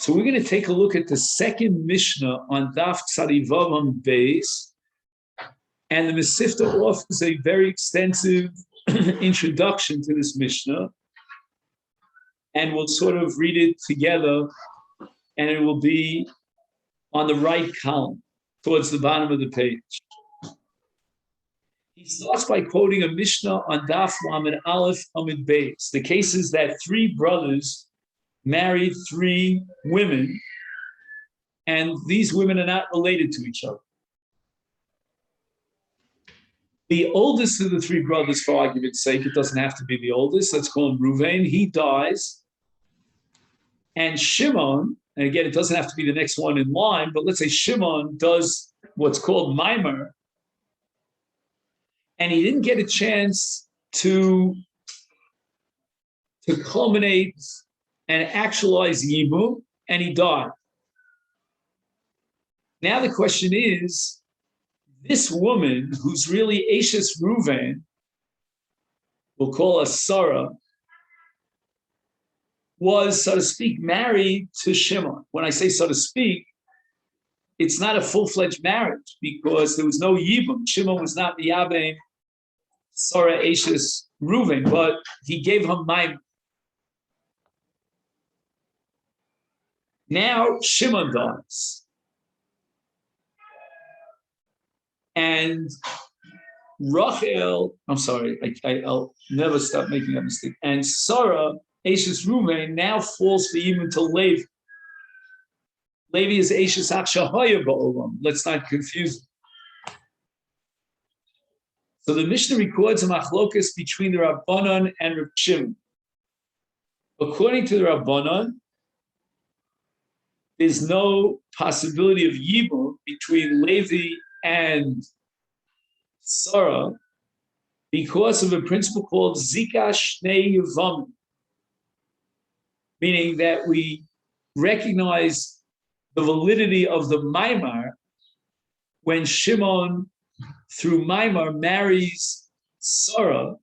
So we're going to take a look at the second Mishnah on Daf Tzadi Vavam Beis, and the Masechet offers a very extensive introduction to this Mishnah, and we'll sort of read it together, and it will be on the right column, towards the bottom of the page. He starts by quoting a Mishnah on Daf Lamed Aleph Amid Beis. The case is that three brothers married three women, and these women are not related to each other. The oldest of the three brothers, for argument's sake, it doesn't have to be the oldest, let's call him Ruvain, he dies, and Shimon, and again, it doesn't have to be the next one in line, but let's say Shimon does what's called Maimer, and he didn't get a chance to culminate and actualize Yibum, and he died. Now the question is, this woman, who's really Ashes Ruvain, we'll call her Sarah, was, so to speak, married to Shimon. When I say so to speak, it's not a full-fledged marriage because there was no Yibum. Shimon was not Miyabein Sarah Ashes Ruvain, but he gave her Maimon. Now Shimon dies. And Rachel, I'm sorry, I'll never stop making that mistake. And Sarah, Ashes Ruvain, now falls for even to Levi. Levi is Ashes Achshahaya Ba'olam. Let's not confuse it. So the Mishnah records a machlokas between the Rabbanan and Reb Shimon. According to the Rabbanan, there's no possibility of Yibum between Levi and Sarah because of a principle called Zika Shnei Yevamot, meaning that we recognize the validity of the Maimar when Shimon, through Maimar, marries Sarah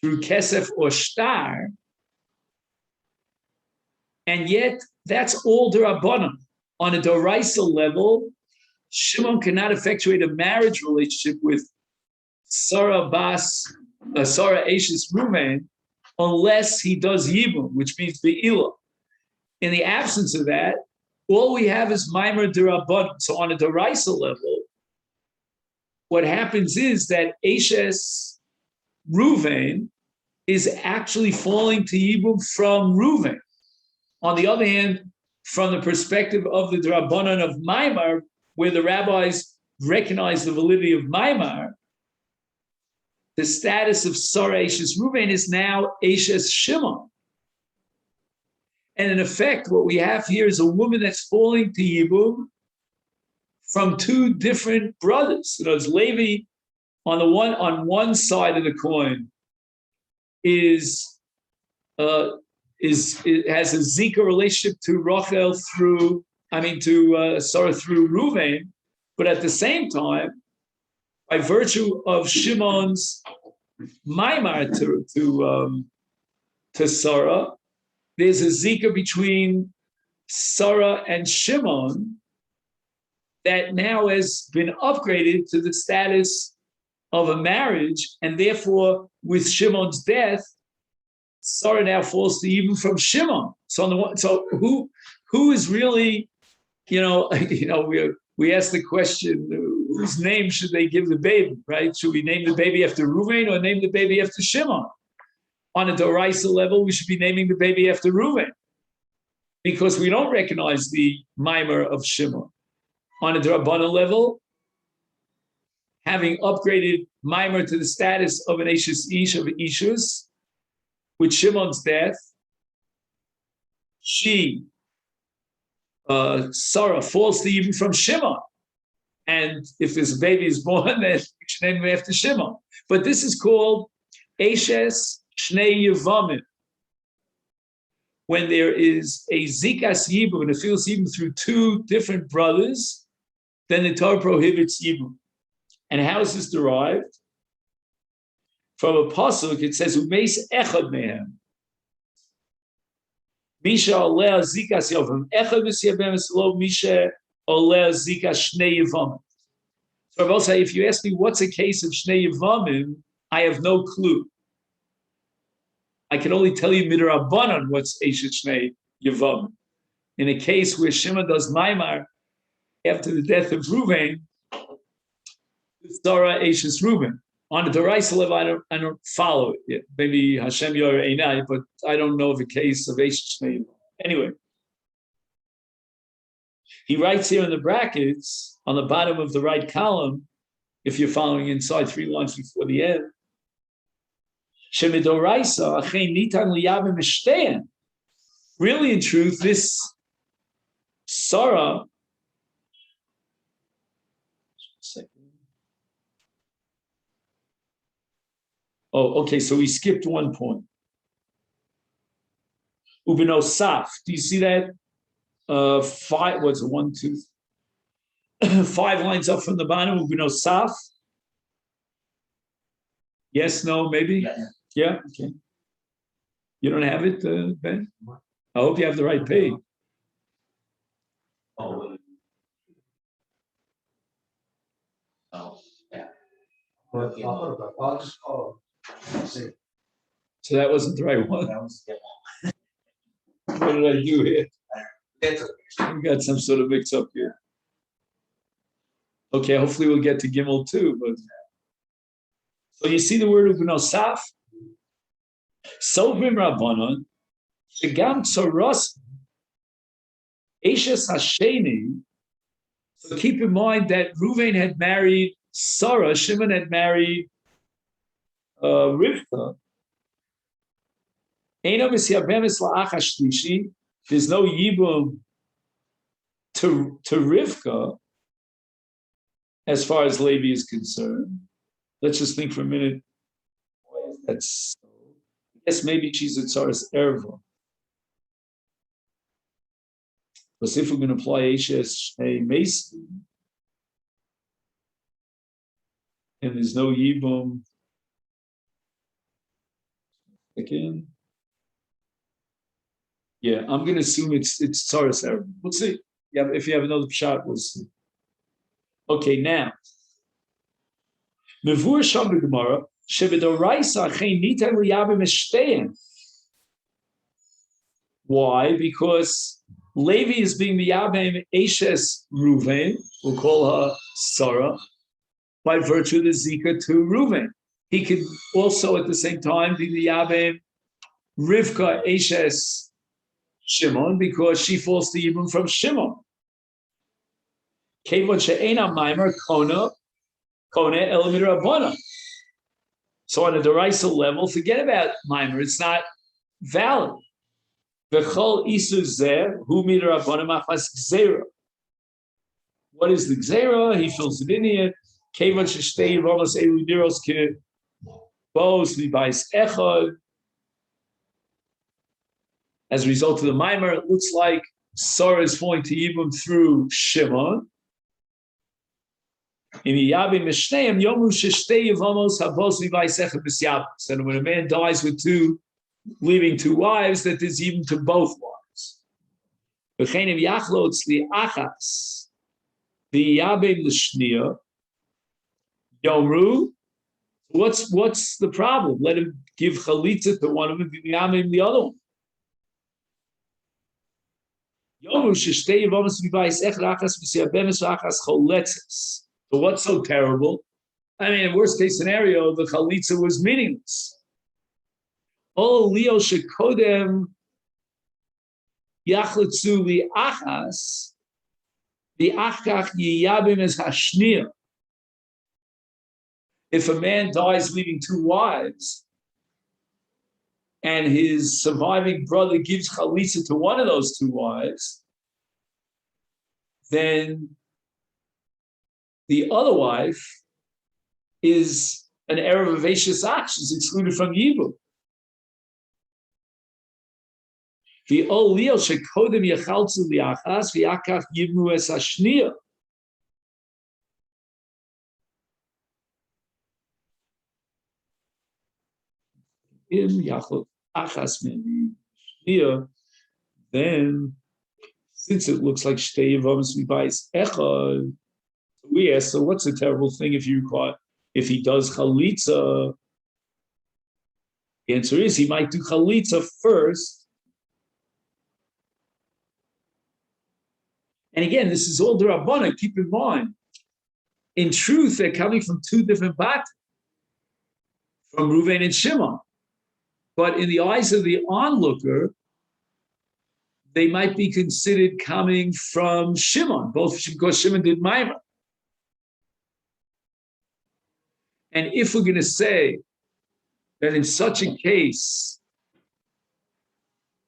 through Kesef or Shtar, and yet that's all D'Rabbanan. On a Doraisa level, Shimon cannot effectuate a marriage relationship with Sarah Ashes Ruvain unless he does Yibum, which means Be'ilah. In the absence of that, all we have is Maimer D'Rabbanan. So on a Doraisa level, what happens is that Ashes Ruvain is actually falling to Yibum from Ruvain. On the other hand, from the perspective of the D'Rabbanan of Maimar, where the rabbis recognize the validity of Maimar, the status of Sarah Ashes Ruvain is now Ashes Shimon. And in effect, what we have here is a woman that's falling to Yibum from two different brothers. So there's Levi on one side of the coin it has a Zika relationship to Rachel to Sarah through Ruvain, but at the same time, by virtue of Shimon's Maimar to Sarah, there's a Zika between Sarah and Shimon that now has been upgraded to the status of a marriage, and therefore, with Shimon's death, Sarah now falls to even from Shimon. So who is really, we ask the question, whose name should they give the baby, right? Should we name the baby after Ruvain or name the baby after Shimon? On a Doraisa level, we should be naming the baby after Ruvain because we don't recognize the Maimer of Shimon. On a D'Rabbanan level, having upgraded Maimer to the status of an Ashes Ish of Ishus, with Shimon's death, Sarah falls to even from Shimon. And if this baby is born, then we should name him after Shimon. But this is called Ashes Shnei Yevamot. When there is a Zikas Yibum, and a Filas Yibum through two different brothers, then the Torah prohibits Yibum. And how is this derived? From a pasuk, it says, "Umeis echad mehem." Misha oleh zikas yovim echad v'siyabemis lo misha oleh zikas shnei yevamim. So I will say, if you ask me what's a case of shnei yevamim, I have no clue. I can only tell you midrabanan what's eshet shnei yevamim. In a case where Shimon does maimar after the death of Reuven, Sarah eshes Reuben. On the Deraisa level, I don't follow it yet. Maybe Hashem Yor Einai, but I don't know of a case of eshet shnei yevamim. Anyway, he writes here in the brackets on the bottom of the right column, if you're following inside 3 lines before the end, really, in truth, this Sarah. Oh, okay. So we skipped one point. Ubenosaf. Do you see that? 5. What's it? 1, 2, 5 lines up from the bottom. Ubenosaf. Yes. No. Maybe. Yeah. Okay. You don't have it, Ben? I hope you have the right page. Oh, yeah. So that wasn't the right one. What did I do here? We got some sort of mix up here. Okay, hopefully we'll get to Gimel too. But so you see the word ubenosaf? Sovim Rabbanon, Shegam Tzoros, Eshes Hasheni. So keep in mind that Reuven had married Sarah, Shimon had married Rivka. There's no Yibum to Rivka as far as Levi is concerned. Let's just think for a minute. Why is that so? I guess maybe she's a Tzaras Erva. Because if we're going to apply Eshes Shnei Mason, and there's no Yibum, again. Yeah, I'm going to assume it's Tzaras Erva. We'll see. Yeah, if you have another shot, we'll see. Okay, now. Mevur Sham Gemara, Shebedoraisa Chen Nitan Liyabim Eshtein. Why? Because Levi is being Miyabim Eshes Reuven, we'll call her Sarah, by virtue of the Zika to Reuven. He could also at the same time be Miyabim Rivka Eshes Shimon, because she falls to Yibum from Shimon. Kevon She'ena Maimer Kona Elamid Rabbana. So on a Deraisa level, forget about Maimer, it's not valid. V'chol isu zeh hu mid Rabbana machas gzera. What is the gzera? He fills it in here. Kevon She'shtei Yevamos Elu Diros Ke Bos Libais Echad. As a result of the Maimer, it looks like Sarah is falling to Yibum through Shimon. And when a man dies with leaving 2 wives, that there's even to both wives. What's the problem? Let him give chalitza to one of them, the other one. So what's so terrible? I mean, in worst case scenario, the chalitza was meaningless. Oh, Leo shekodem yachlitzu li achas, the achkach yiyabim is hashnia. If a man dies leaving 2 wives, and his surviving brother gives chalitza to one of those 2 wives, then the other wife is an erev of Eishes Ach. She's excluded from Yibum. The olio shekodem yechalzu liachas v'yakach yibnu es hashniya. In yachol achas min shniya then, since it looks like Shtei Yevamos Mibayis Echad, we ask, so what's the terrible thing if he does Chalitza? The answer is he might do Chalitza first. And again, this is all the Rabbana, keep in mind. In truth, they're coming from two different batim, from Reuven and Shimon. But in the eyes of the onlooker, they might be considered coming from Shimon, both because Shimon did Maimah. And if we're going to say that in such a case,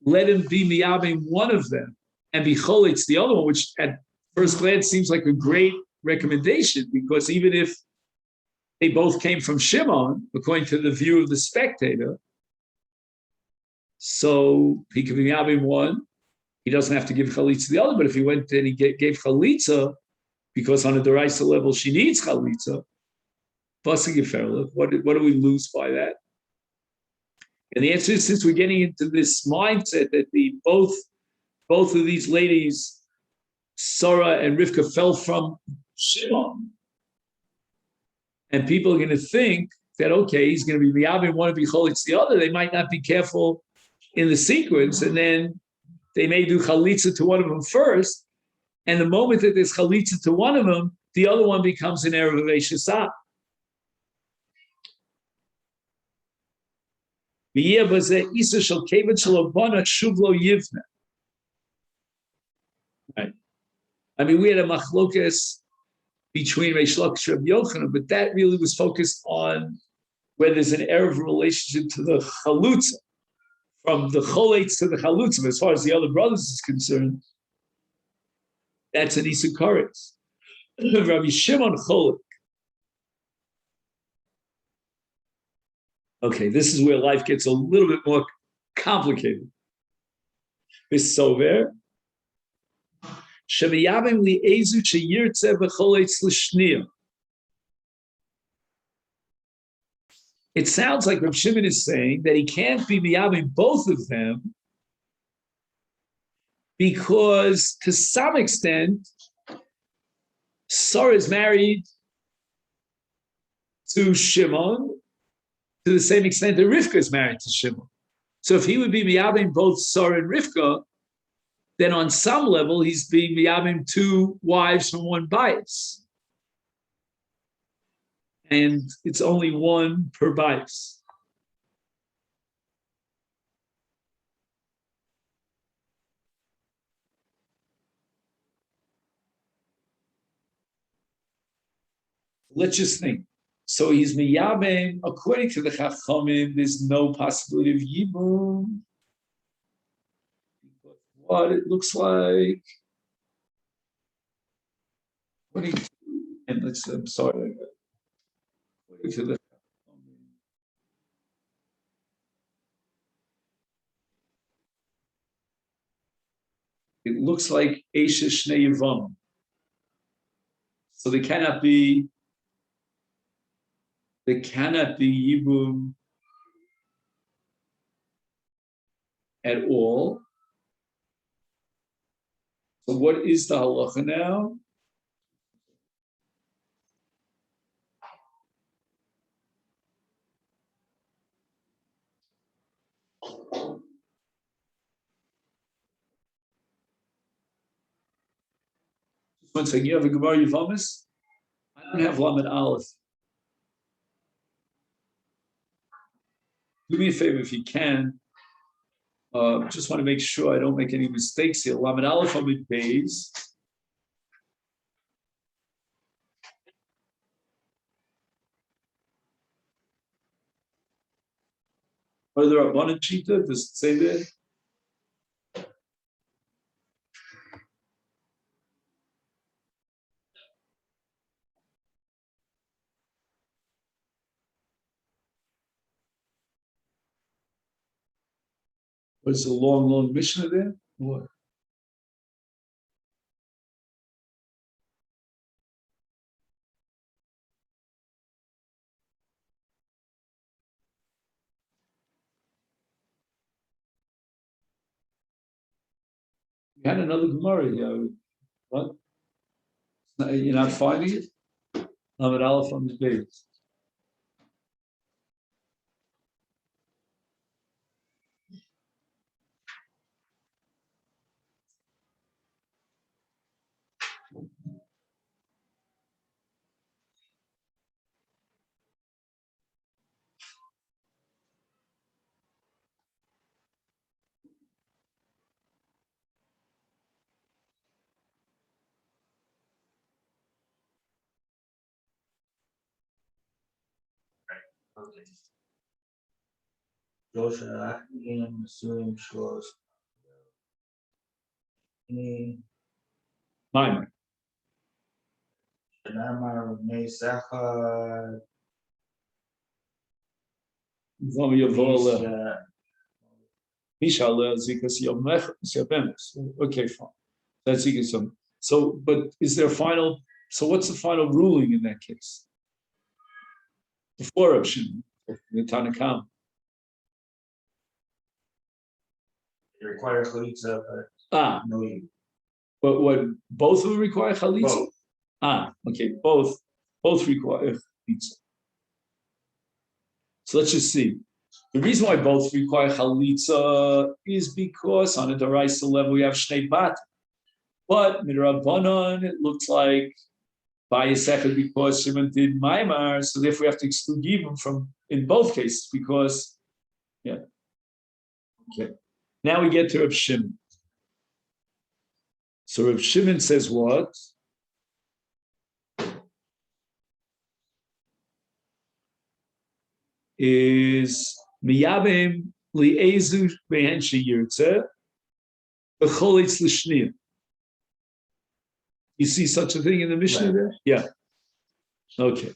let him be miyabim one of them and be cholitz the other one, which at first glance seems like a great recommendation, because even if they both came from Shimon, according to the view of the spectator, so he could be miyabim one, he doesn't have to give chalitza to the other, but if he went and he gave chalitza, because on a deraisa level she needs chalitza, what do we lose by that? And the answer is, since we're getting into this mindset that both of these ladies, Sarah and Rivka, fell from Shimon, and people are going to think that, okay, he's going to be miyabim one and be cholitz the other, they might not be careful in the sequence, and then they may do chalitza to one of them first, and the moment that there's chalitza to one of them, the other one becomes an erev v'shesah. Right. I mean, we had a machlokes between Reish Lakish and Rabbi Yochanan, but that really was focused on where there's an erev relationship to the chalutza, from the choletz to the chalutza. As far as the other brothers is concerned, that's an isakaris. Rabbi Shimon Cholek. Okay, this is where life gets a little bit more complicated. This sover. Shemiyabim li'ezu sheyirtze v'choletz l'shniya. It sounds like Reb Shimon is saying that he can't be miyabim both of them, because to some extent, Sarah is married to Shimon to the same extent that Rivka is married to Shimon. So if he would be miyabim both Sarah and Rivka, then on some level he's being miyabim two wives from one bias. And it's only one per bias. Let's just think. So he's miyabim, according to the Chachamim, there's no possibility of yibum. What it looks like. And I'm sorry. According to the Chachamim, it looks like Eisha Shnei Yevamot. So there cannot be yibum at all. So what is the halacha now? Just one second. You have a Gemara Yevamis? I don't have Lamed Aleph. Do me a favor if you can. Just want to make sure I don't make any mistakes here. Lamed Aleph Amid Beis. Are there a Rabbanan Shita? Does it say there? Was a long Mishnah there? What? You had another Gemara. What? You're not finding it? I'm at Aleph on the base. Okay. Josh, again, assuming shows any Mine. Shanamar Mesacha Okay, fine. That's Zika. So, but is there a final? So, what's the final ruling in that case? Before Shimon, the Tanakam. They require chalitza, but no. But what? Both of them require chalitza. Both. Okay, both require chalitza. So let's just see. The reason why both require chalitza is because on a deraisa level we have shnei bat, but midrabanan it looks like by a second because Shimon did maimar, so therefore we have to exclude Yibum from in both cases because Okay. Now we get to Rav Shimon. So Rav Shimon says what? Is miyabim liezu behen sheyirtze b'cholitz l'shniya. You see such a thing in the Mishnah there? Yeah. Okay.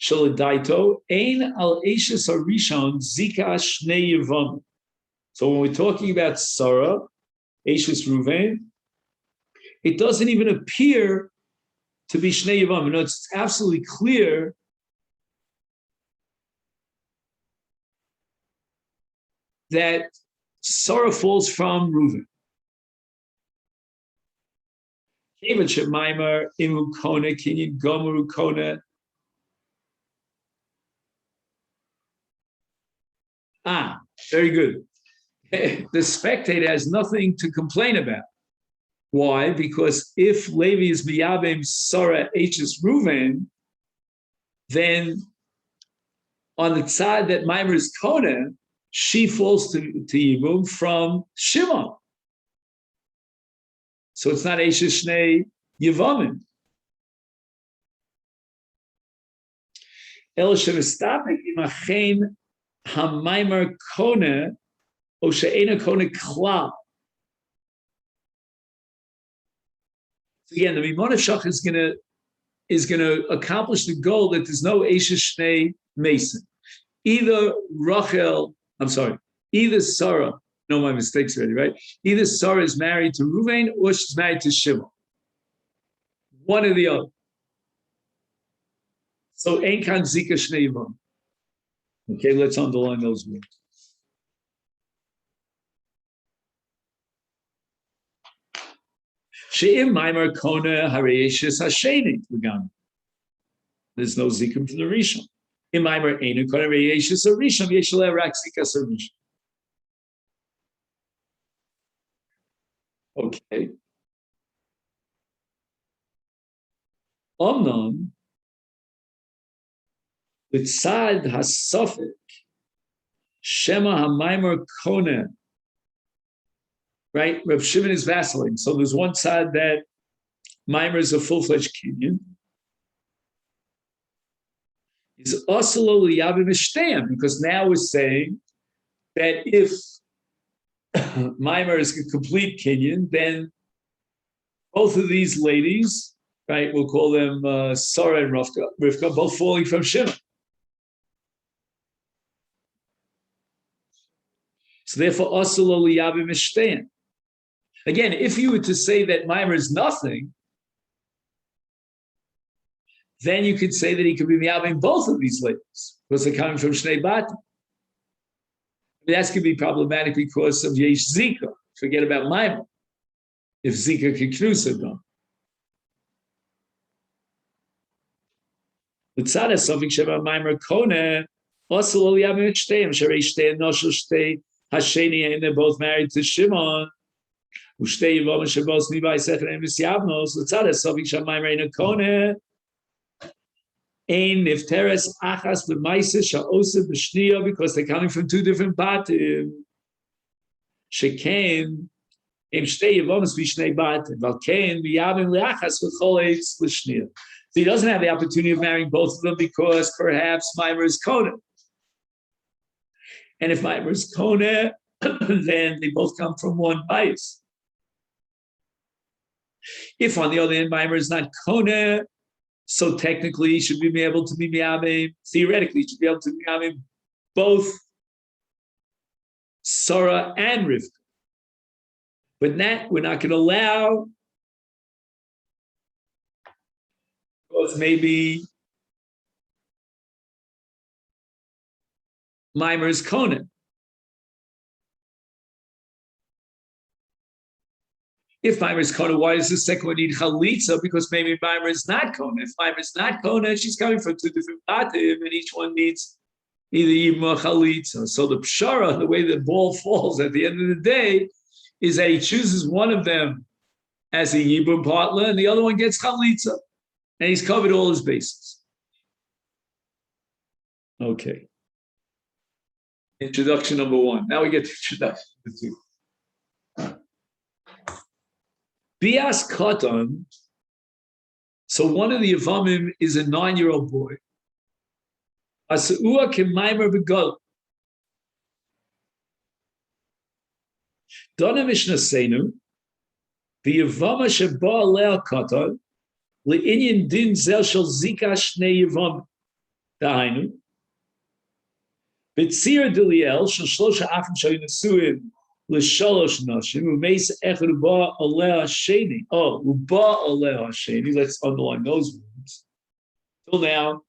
Shaladaito ein al eishes harishon zika shnei yevamot. So when we're talking about Sarah, Eishes Ruvain, it doesn't even appear to be Shnei Yevamot. No, it's absolutely clear that Sarah falls from Reuven. Kevan Shemaimar Imu Kona Kinyan Gomeru Kona. Very good. The spectator has nothing to complain about. Why? Because if Levi is miyabim Sarah H's Reuven, then on the side that Maimer is Kona, she falls to Yibum from Shimon. So it's not Eshes Shnei Yevamim. El Shemistapik Imachen HaMaimer Kona O She'ena Kona Klal. Again, the Mimon Shach is gonna accomplish the goal that there's no Eshes Shnei Mason. Either Sarah, no, my mistakes already, right? Either Sarah is married to Ruvain or she's married to Shimon. One or the other. So Ein Kan Zika Shnei Yevamot. Okay, let's underline those words. She'im Maimer Kona Harayeshes Hasheni V'gam. There's no zikum for the Rishon. In Maimer Einu Kona Harayeshes Harishon Yeshaleh Rak Zikas Harishon. Okay. Omnon B'tzad HaSofik Shema HaMaimer Kona. Right? Rav Shimon is vacillating. So there's one side that Maimer is a full-fledged Kenyan. Is Oslo Liyavim Ishtayim, because now we're saying that if Maimer is a complete Kenyan, then both of these ladies, right, we'll call them Sarah and Rivka, both falling from Shimon. So therefore, Oslo Liyavim Ishtayim. Again, if you were to say that Maimer is nothing, then you could say that he could be miyavim both of these ladies because they're coming from Shnei Batim. That's going to be problematic because of Yesh Zika. Forget about Maimer. if Zika Kiknusa gone. L'tzada Sofik Sheva Maimer Kone, also Loliam Shteim, Sherei Shtei Noshel Shtei Hasheni, and they're both married to Shimon. Ushtei Yevamot Shabos Nibai Sefer Emes Yavnos, L'tzada Sofik Sheva Maimer Kone, Ein Nifteres Achas B'Maisa Sha'osa B'Shniya, because they're coming from two different batim. Shekain Im Shtei Yevamos B'Shnei batim, Valkein V'Yavim Le'Achas V'Chol Eitz L'Shniya. So he doesn't have the opportunity of marrying both of them because perhaps Maimer is Kona. And if Maimer is Kona, then they both come from one bias. If on the other hand Maimer is not Kona, so technically he should be able to be Miyamim, theoretically he should be able to be Miyamim both Sarah and Rivka. But that we're not going to allow, because maybe Maimer is Conan. If Maimer is Conan, why does the second one need Chalitza? Because maybe Maimer is not Conan. If Maimer is not Conan, she's coming from two different batim, and each one needs either Yibum or Chalitza. So the Pshara, the way the ball falls at the end of the day, is that he chooses one of them as a Yibum partner, and the other one gets Chalitza. And he's covered all his bases. Okay. Introduction number one. Now we get to introduction number two. Bias Katan. So one of the Yevamim is a 9-year-old boy. Asua Kemaimer Begol. Dona Mishnah Seinu. The Yevama Sheba Lea Katan. Le'inyan din zel shel zika shnei Yevamim. Dahainu. B'tzir Diliel shel shlosha afim shayu nesuim l'shalosh nashim u'meis echad uba aleh hasheni. Oh, uba aleh hasheni. Let's underline those words. Till now,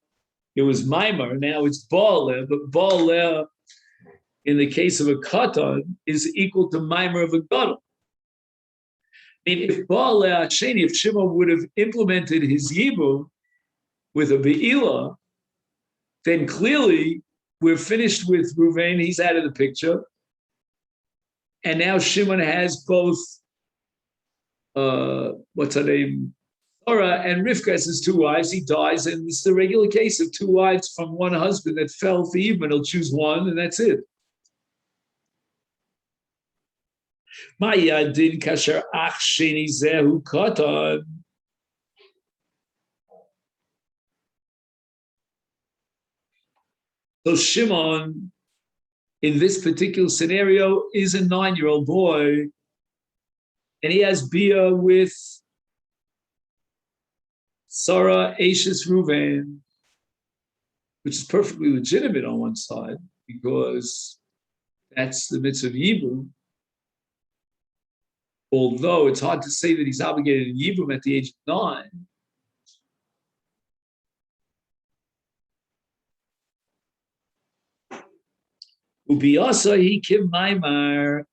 it was Maimer. Now it's ba, but ba in the case of a katan is equal to Maimer of a gadol. I mean, if ba hasheni, if Shimon would have implemented his yibum with a be'ilah, then clearly we're finished with Ruvain. He's out of the picture. And now Shimon has both, what's her name? Sarah and Rivka as his two wives. He dies, and it's the regular case of two wives from one husband that fell for Yibum. He'll choose one, and that's it. Ma'yadin kasher ach sheni zehu katan. So Shimon, in this particular scenario, is a 9-year-old boy, and he has Bia with Sarah Ashes Ruvain, which is perfectly legitimate on one side, because that's the mitzvah of Yibum. Although it's hard to say that he's obligated in Yibum at the age of 9. Ubiyasa he kim Maimar.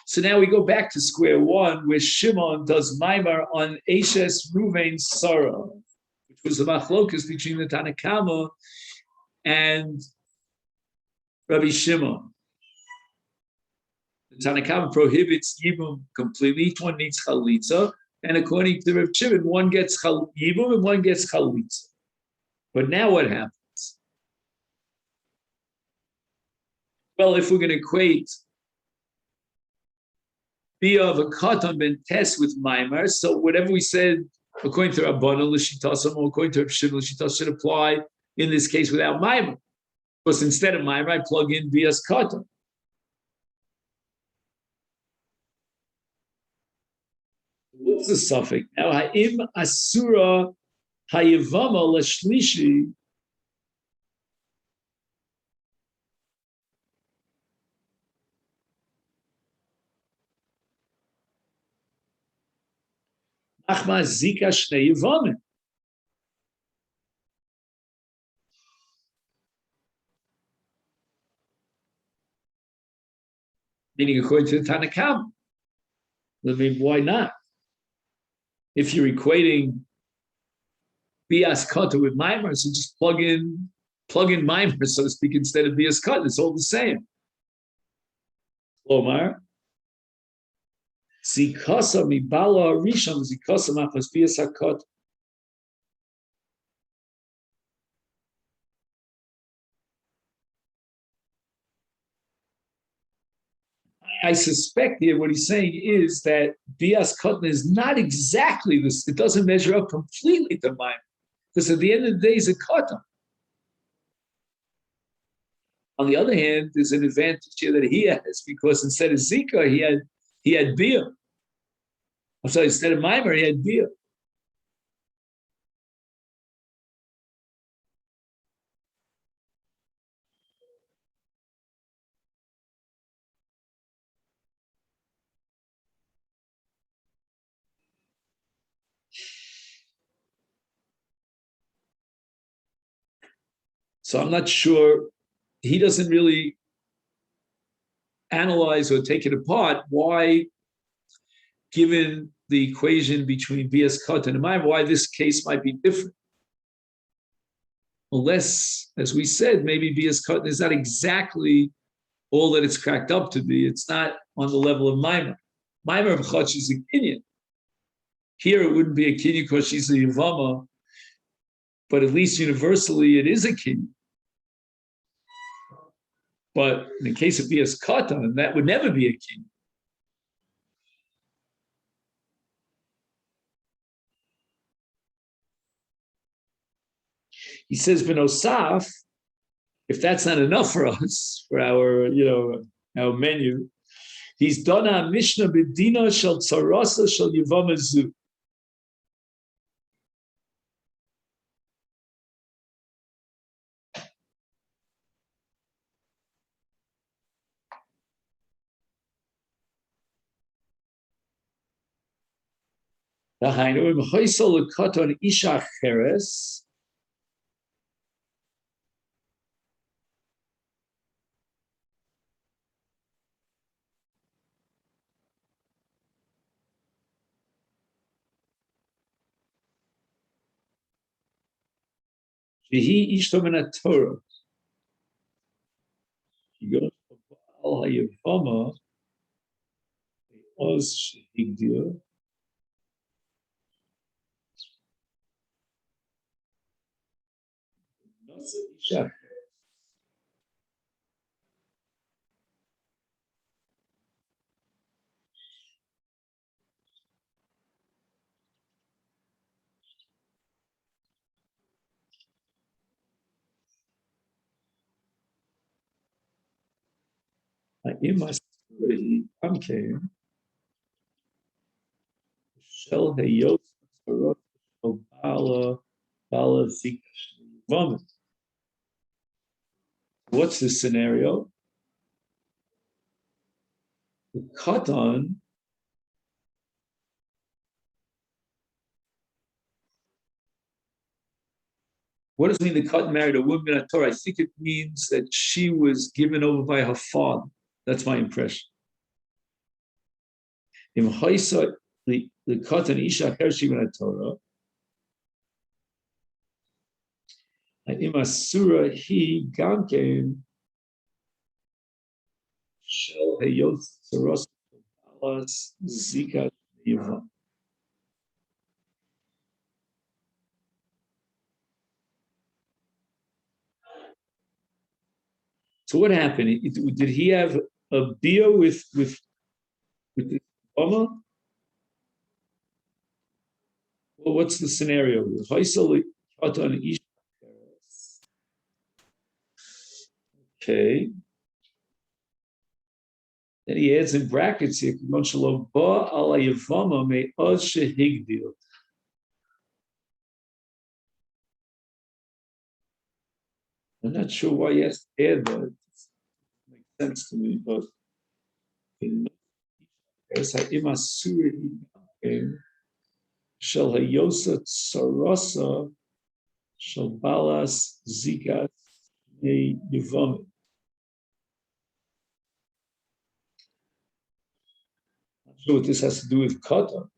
So now we go back to square one, where Shimon does Maimar on Ashes Ruvain Sarah, which was the machlokas between the Tanakama and Rabbi Shimon. The Tanakama prohibits Yibum completely. Each one needs Chalitza, and according to Rabbi Shimon, one gets Yibum and one gets Chalitza. But now what happens? Well, if we're going to equate Bia of a Katan ben Tes with Maimar, so whatever we said, according to Rabbanan, L'Shitasim, or according to Rabbi Shimon, L'Shitasim should apply in this case without Maimar. Because instead of Maimar, I plug in Bia's Katan. What's the suffix? Now, Ha'im Asura Hayevama L'Shlishi. Achma Zika Shnei Yevamim. Meaning according to the Tanakam. I mean, why not? if you're equating bias kata with mimer, so just plug in mimer, so to speak, instead of bias kata. It's all the same. Omar. Zikasa mibala rishon zikasa machas bias hakata. I suspect here what he's saying is that bias katan is not exactly this. It doesn't measure up completely to mine, because at the end of the day, it's a katan. On the other hand, there's an advantage here that he has, because instead of zika, he had bia. I'm sorry, instead of mimer, he had bia. So I'm not sure. He doesn't really analyze or take it apart why, given the equation between bias katan and mimer, why this case might be different. Unless, as we said, maybe bias katan is not exactly all that it's cracked up to be. It's not on the level of mimer. Mimer of chach is a kinyan. Here it wouldn't be a kinyan because she's a yavama, but at least universally it is a kinyan. But in the case of bias katan, that would never be a kinyan. He says, "Benosaf, if that's not enough for us, for our, our menu, he's done a Mishnah b'dina shel tzarasa shel yavama zu." Dahainu im hoysel lekaton isha cheres. Shehi ishto min Torah. He goes al hayavama oz shehigdir. Isha. Imas amkein shel hayos sarot shel bala zikash. What's the scenario? The katan what does it mean the katan married a woman in Torah? I think it means that she was given over by her father. That's my impression. Im haisa the katan isha hershim in Torah. Im asura he gamkein shel hayot saros balas zika yivam. So what happened? Did he have a bia with the Obama? Well, what's the scenario? Okay. Then he adds in brackets here, I'm not sure why he has to add that. It makes sense to me, but Shel Hayosa Sarasa Shel Balas Zikas Yevamot. Not sure what this has to do with kata.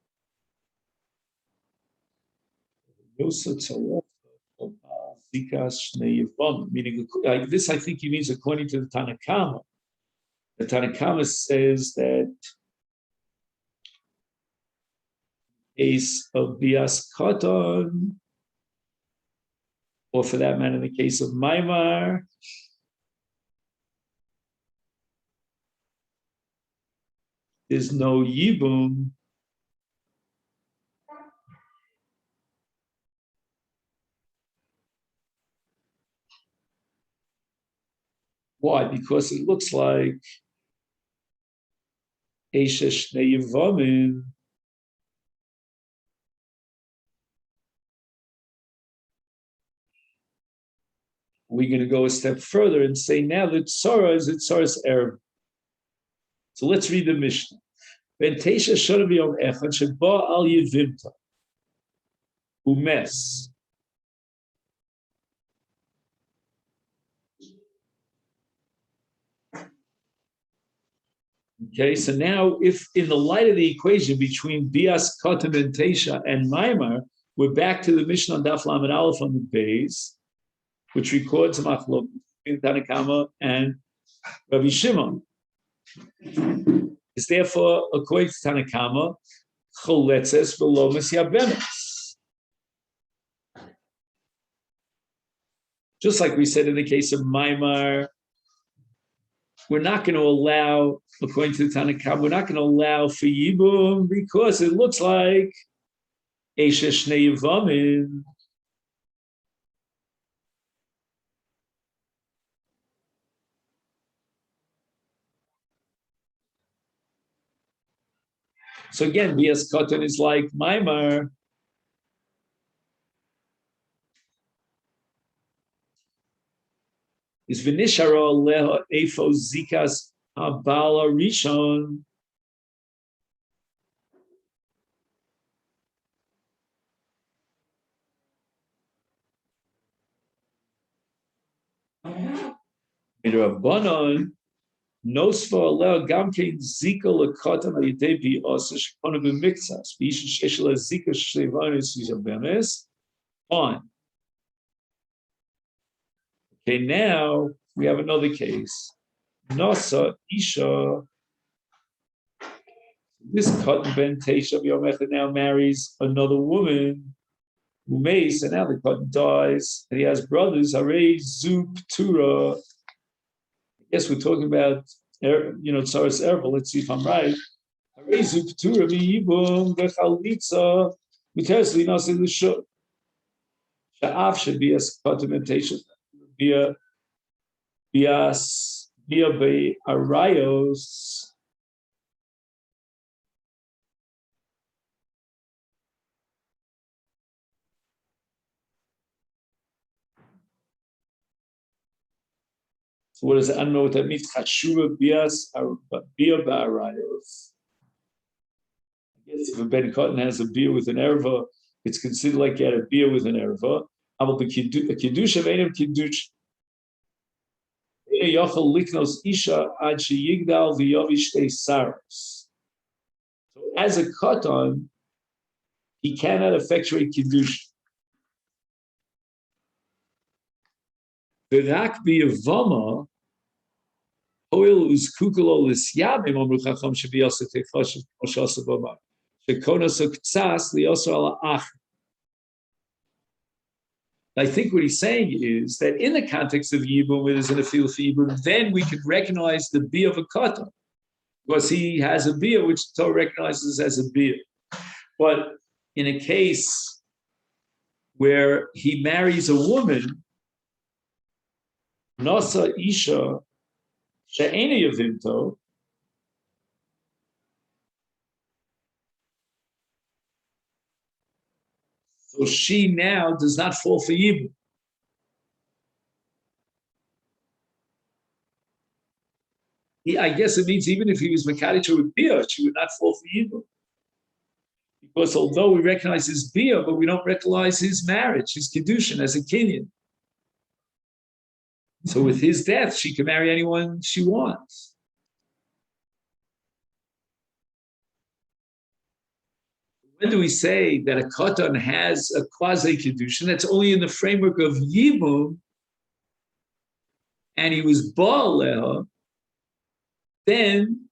Meaning, like this, I think he means according to the Tanakama. The Tanakama says that case of bias katan, or for that matter, in the case of maimar, there's no yibum. Why? Because it looks like Esha Shnei Yevamot. We're going to go a step further and say now that Tzara is Tzara's Erev. So let's read the Mishnah. Ben Teisha Shana B'Yom Echad Sheba Al Yevimta Umes. Okay, so now if in the light of the equation between Bias, Katan, and Teisha and Maimar, we're back to the Mishnah on Daf Lamed Aleph on the base, which records a machlok between Tanakama and Rabbi Shimon. It's therefore, according to Tanakama, choletzes v'lo mesyabemes. Just like we said in the case of Maimar, we're not going to allow, according to the Tanakama, we're not going to allow for Yibum because it looks like Esha Shnei Yevamot. So again, Bias Katan is like Maimar. Is v'nishara leha efo zikas habala rishon. Midrabanon nosfa leha gamkein zika lekatan ayidei bi'asa shekona b'miktsas b'isha sheshel zika shlevanis yizabemes. Fine. Okay, now we have another case. Nasa Isha. This cotton ben Teisha B'Yom now marries another woman who makes, and now the cotton dies, and he has brothers. Harei Zup Tura. I guess we're talking about, Tsaras Ervel. Let's see if I'm right. Harei Zup Tura V'Yibum V'Chalitza V'Teres Linas in the Shuk. Sha'af should be as cotton ben Teisha Bias be Arayos. So what is it? I don't know what that means. Chashuva Bias Bia Ba'arayos. I guess if a Ben Cotton has a beer with an erva, it's considered like he had a beer with an erva. A kiddush of einem kiddush. Yochel liknos isha ad sheyigdal v'yovi shtei saros. So as a Cotton, he cannot effectuate kiddush. V'rak b'yavama oil uzkukulo lisyabim omru chacham shebiyasa techash moshasa b'mar shekonos uktsas liyosar ala ach. I think what he's saying is that in the context of Yibum, where there's an appeal for Yibum, then we could recognize the beer of a Katan, because he has a beer which the Torah recognizes as a beer. But in a case where he marries a woman, Nasa Isha She'ena Yavimto, so she now does not fall for Yibum. I guess it means even if he was Makadicha with Bia, she would not fall for Yibum. Because although we recognize his Bia, but we don't recognize his marriage, his Kiddushin as a Kenyan. So with his death, she can marry anyone she wants. when do we say that a katan has a quasi kedushin? That's only in the framework of yibum, and he was ba'aleha. Then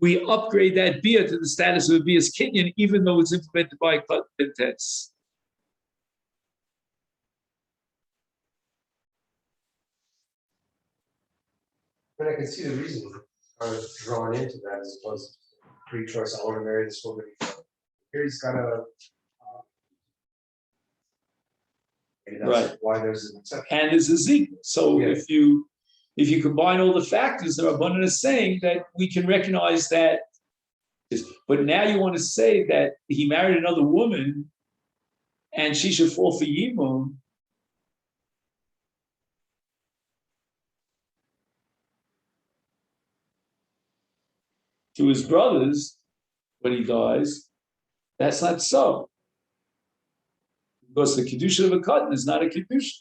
we upgrade that bia to the status of a bia's kinyan, even though it's implemented by a katan test. But I can see the reason drawn into that as opposed to pre-choice. I want to marry this woman. Here he's got a. That's right. Why there's an exception. And there's a zika. So Yeah. if you combine all the factors, the Rabbanan is saying that we can recognize that. But now you want to say that he married another woman, and she should fall for yibum. To his brothers when he dies, that's not so. Because the kedusha of a katan is not a kedusha.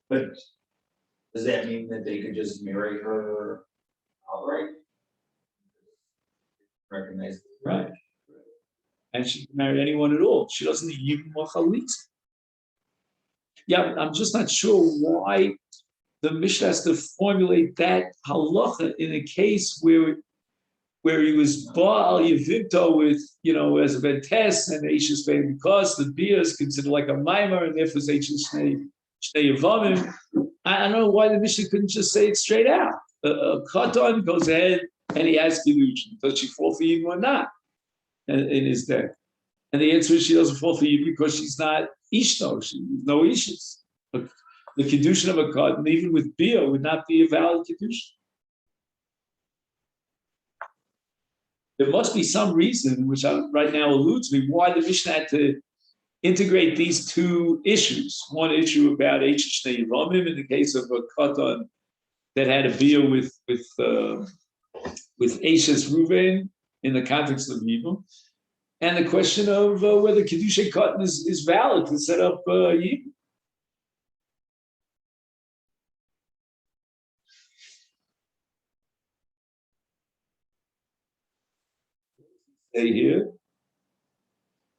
But does that mean that they could just marry her outright? Recognize. Right. And she can marry anyone at all. She doesn't need yibum or chalitza. Yeah, I'm just not sure why the Mishnah has to formulate that halacha in a case where he was Baal Yevimto with, as a Bentes and Eishes Bein, because the Bia is considered like a Maimer, and therefore Eishes Shnei Yevamim. I don't know why the Mishnah couldn't just say it straight out. A Katan goes ahead and he has Kedushin. Does she fall for Yibum or not in his death? And the answer is she doesn't fall for Yibum because she's not Ishto. She's no Ishes. But the Kedushin of a Katan, even with Bia, would not be a valid Kedushin. There must be some reason, which right now eludes me, why the Mishnah had to integrate these two issues. One issue about Eishes Shnei Yevamim in the case of a katan that had a bia with Eishes Ruvain in the context of Yibum, and the question of whether Kedusha katan is valid to set up Yibum. Here.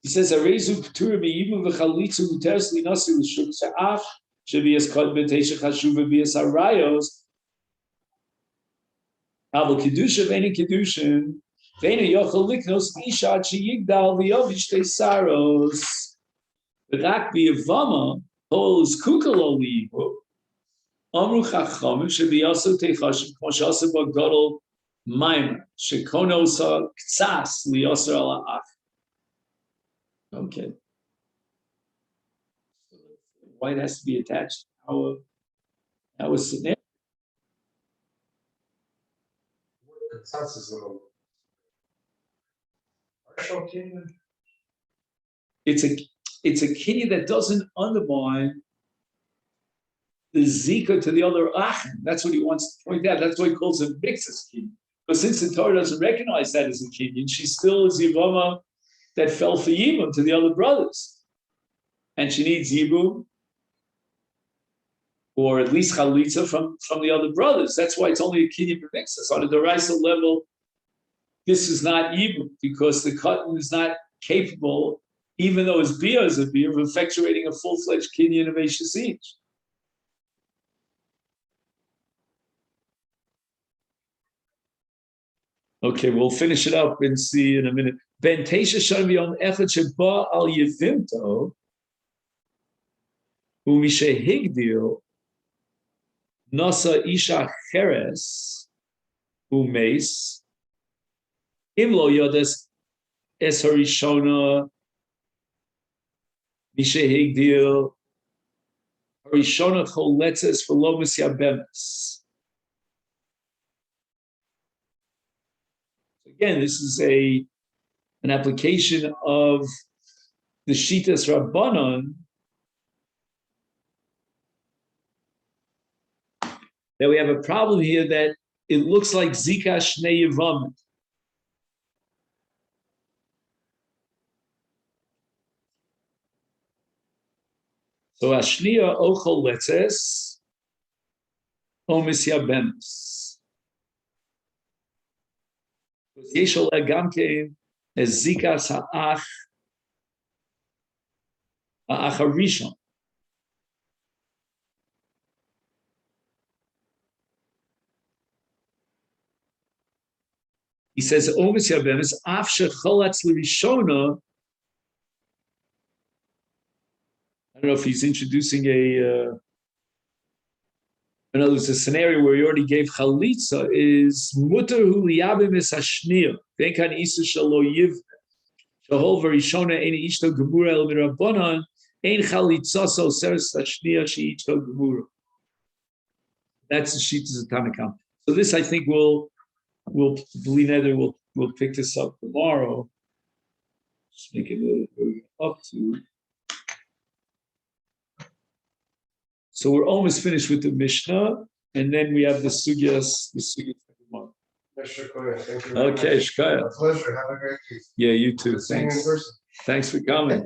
He says, "Arezu p'tura miyibum v'chalitzu uteres linasi l'shuk se'ach shevias kod b'teisha chashuva v'vias harayos aval kedusha v'eni kedushin v'eni yochel liknos isha sheyigdal v'yovish teisaros v'rak b'yavama holds kukalo liyibu amru chachamim sheviaso teichashim kmo shasa b'gadol maimer shekonosa ktsas liyaser ala'ach." Okay. Why it has to be attached? How was scenario? Consensus little partial opinion. It's a kinyan that doesn't undermine the zika to the other achim. That's what he wants to point out. That's why he calls it mixes kinyan. But since the Torah doesn't recognize that as a kinyan, she still is Yivama that fell for Yibum to the other brothers. And she needs Yibum, or at least Chalitza from the other brothers. That's why it's only a kinyan b'mixus. On a derisa level, this is not Yibum, because the katan is not capable, even though his bia is a bia, of effectuating a full-fledged kinyan of Eishes Ish. Okay, we'll finish it up and see in a minute. Ben Teisha Shanvi on Echad Sheba al Yevimto, Umishe Higdil, Nasa Isha Cheres, Umes, Imlo Yodes Es Harishona, Mishe Higdil, Harishona Choletzes Velomis Yabemes. Again, this is an application of the Shitas Rabbanon that we have a problem here that it looks like Zika Shnei Yevamot. So Ashniya Ochol Letzes Omis Yabemes. Yeshol Agamkein as zikas ha'ach harishon. He says, Omis Yabemis, Af shecholatz l'rishona. I don't know if he's introducing in other words, a scenario where he already gave chalitza is mutar hu liyabim es hashniya. V'enkan isu shelo yiv. Shehol v'rishona ein ishto gemura el mirabonan ein chalitza so seres hashniya she'ishto gemura. That's the Shittas of Tanakam. So this, I think, we'll pick this up tomorrow. Just make it up to. So we're almost finished with the Mishnah, and then we have the sugyas. Okay, Shkaya. A pleasure. Have a great week. Yeah, you too. See you in Thanks. person. Thanks for coming.